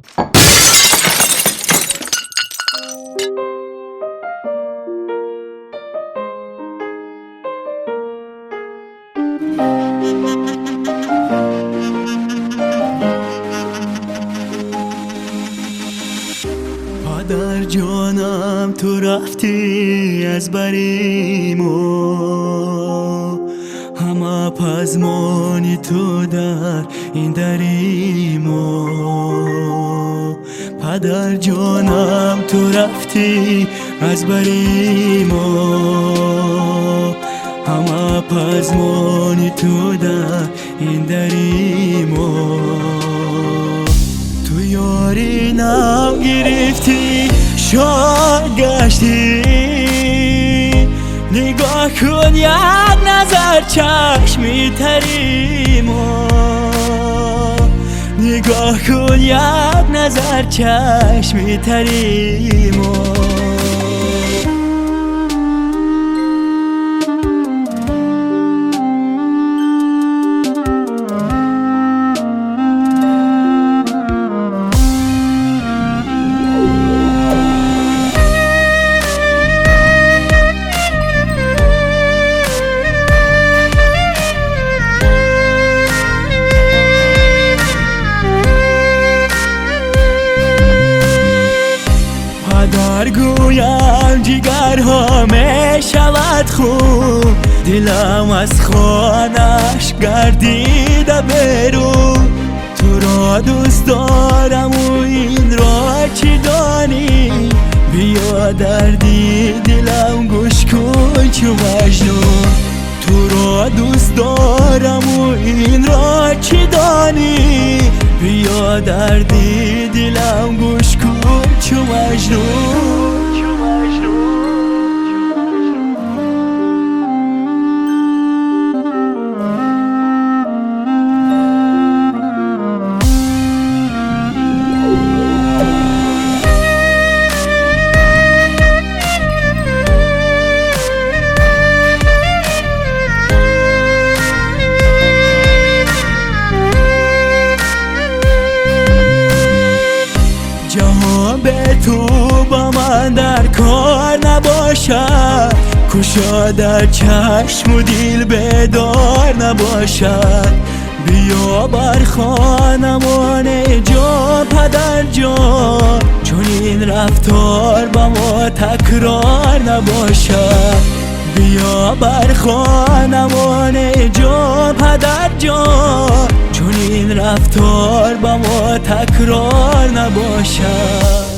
پدر جانم تو رفتی از بریمو، همه پزمانی تو در این دریمو. پدر جانم تو رفتی از بریمو، همه پزمانی تو در این دریمو. تو یاری نم گرفتی شاد گشتی، نگاه کن یک نظر چشمی تریمو، نگاه کن یک نظر چشمی تریمو. پدر گویم جگرها می شود خوب، دلم از خانش گردیده بیرون. تو را دوست دارم و این را چی دانی، بیا دردی دلم گوش کن چو مجنون. تو را دوست دارم و این را چی دانی، بیا دردی دلم گوش کن چو مجنون. جهان به تو با من در کار نباشد، کشا در چشم و دل بیدار نباشد. بیا بر خانمان جان پدر جان، چون این رفتار با ما تکرار نباشد. بیا بر خانمان جان پدر جان، چون این رفتار با ما تکرار نباشد.